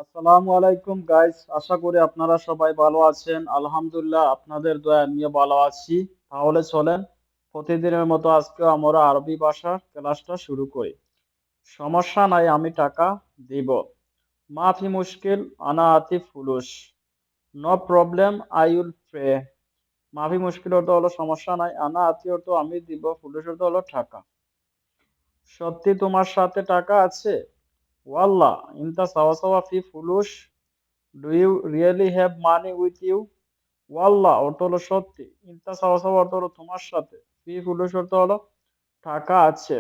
আসসালামু আলাইকুম গাইস, আশা করি আপনারা সবাই ভালো আছেন। আলহামদুলিল্লাহ, আপনাদের দয়া নিয়ে ভালো আছি। তাহলে চলেন প্রতিদিনের মতো আজকে আমরা আরবি ভাষার ক্লাসটা শুরু করি। সমস্যা নাই, আমি টাকা দিব। মাফি মুশকিল, আনা আতি ফুলুস। No problem, I will pay. মাফি মুশকিল অর্থ হলো সমস্যা নাই, আনা আতি অর্থ আমি দিব, ফুলুস অর্থ হলো টাকা। সত্যি তোমার সাথে টাকা আছে? ওয়াল্লাহ ইনতা সাওয়া সাওয়া ফি ফুলুস। Do you really have money with you? ওয়াল্লাহ অর্থ হলো সত্যি, ইনতা সাওয়া সাওয়া অর্থ হলো তোমার সাথে, ফি ফুলুস অর্থ হলো টাকা আছে।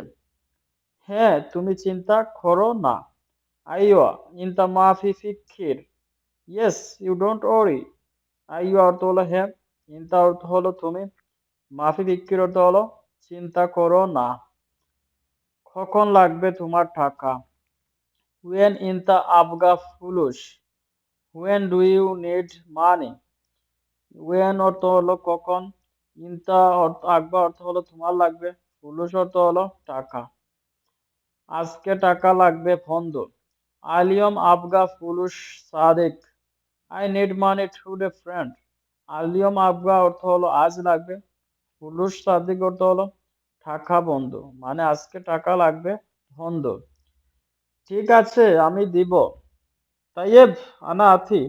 হ্যাঁ, তুমি চিন্তা করো না। আইওয়া ইনতা মাফি ফিকির। Yes, you don't worry. আইওয়া অর্থ হলো হ্যাঁ, ইনতা অর্থ হলো তুমি, মাফি ফিকির অর্থ হলো চিন্তা করো না। কখন লাগবে তোমার টাকা? When ইনতা আবগা ফুলুস। When do you need money? When অর্থ হলো কখন, ইনতা অর্থ আকবা অর্থ হলো তোমার লাগবে, ফুলুস অর্থ হলো টাকা। আজকে টাকা লাগবে ফন্দ। আলিয়ম আবগা ফুলুস সাদেক। I need money today friend. আলিয়ম আবগা অর্থ হলো আজ লাগবে, ফুলুস সাদিক অর্থ হলো টাকা বন্ধু, মানে আজকে টাকা লাগবে বন্ধ। ঠিক আছে, আমি দিব। তাইয়েব, আনা আতি।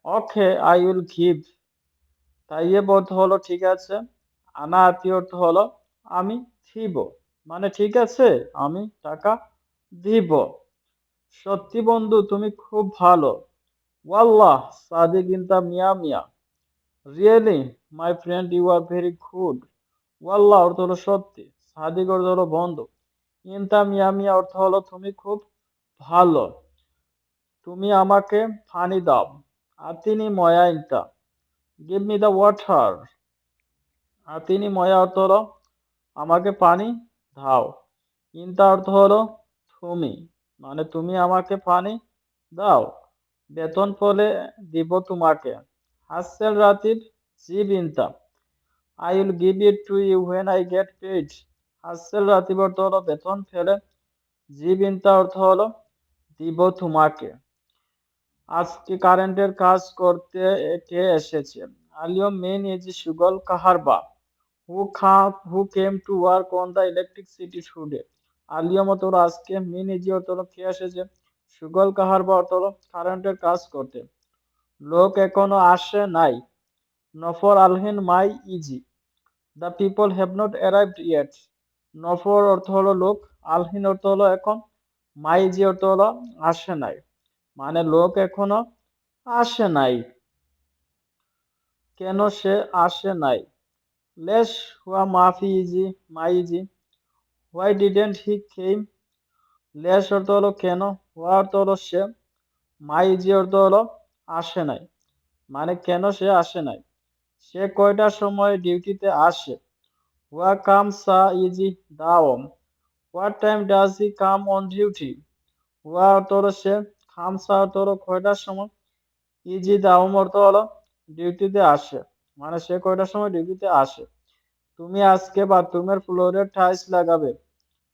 ওকে, আই উইল গিভ। তাইয়েব অর্থ হলো ঠিক আছে, আনা আতি অর্থ হলো আমি দিব, মানে ঠিক আছে, আমি টাকা দিব। সত্যি বন্ধু, তুমি খুব ভালো। ওয়াল্লাহ সাদিক ইনতা মিয়া মিয়া। Really my friend, you are very good. ওয়াল্লাহ অর্থ হলো সত্যি, সাদিক অর্থ হলো বন্ধু, ইনতা মিয়া মিয়া অর্থ হলো তুমি খুব ভালো। তুমি আমাকে পানি দাও। আতিনি ময়া ইনতা। Give me the water. আতিনি ময়া অর্থ হলো আমাকে পানি দাও। ইনতা অর্থ হলো তুমি, মানে তুমি আমাকে পানি দাও। বেতন পেলে দিব তোমাকে। হাসেল রাতিব জিব ইনতা। I will give it to you when I get paid. হাসেল রাতিব অর্থ হলো বেতন পেলে, জিব ইনতা অর্থ হলো দিব তোমাকে। আজকে কারেন্টের কাজ করতে কে এসেছে? আলিয়ম মেন ইজ সুগল কাহারবা। Who came to work on the electricity today. আলিয়া মতো আজকে, মিন ইজি অর্থ হলো কে এসেছে, সুগল কাহার বা অর্থ হলো কারেন্টের কাজ করতে। লোক এখনো আসে নাই। নফর আলহিন মাই ইজি। The people have not arrived yet. নফর অর্থ হলো লোক, আলহিন অর্থ হলো এখন, মাই ইজি অর্থ হলো আসে নাই, মানে লোক এখনো আসে নাই। কেন সে আসে নাই? লেস হুয়া মাফি easy my easy. Why didn't he came. Less অর্থ হলো কেন, হোয়া অর্থ হলো সে, মাই ইজি অর্থ হলো আসে নাই, মানে কেন সে আসে নাই। সে কয়টার সময় ডিউটিতে আসে? হোয়া কামস ইজি দাওম। What time does he come on duty. হোয়া অর্থ হলো সে, খামসা অর্থ হলো কয়টার সময়, ইজি দাওম অর্থ হলো ডিউটিতে আসে, মানে সে কয়টার সময় ডিউটিতে আসে। তুমি আজকে বাথরুমের ফ্লোরে টাইলস লাগাবে।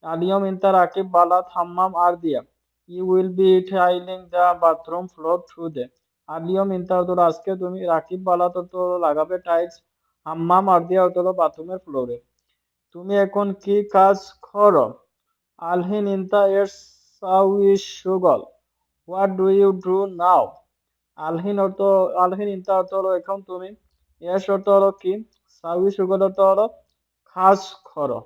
আলিয়ম ইনতা রাকিব বালাত হাম্মাম আর দিয়া। You will be tiling the bathroom floor today. আলিয়ম ইনতা অর্থ হলো আজকে তুমি রাকিব বালাত অর্থ হলো লাগাবে টাইলস, হাম্মাম আর দিয়া অর্থ হলো বাথরুমের ফ্লোরে। তুমি এখন কি কাজ করো? আলহিন ইনতা এর সাউই সুগল। What do you do now? আলহিন অর্থ, আলহিন ইনতা অর্থ হলো এখন তুমি, এস অর্থ হলো কি, সাউই সুগল অর্থ হলো কাজ করো।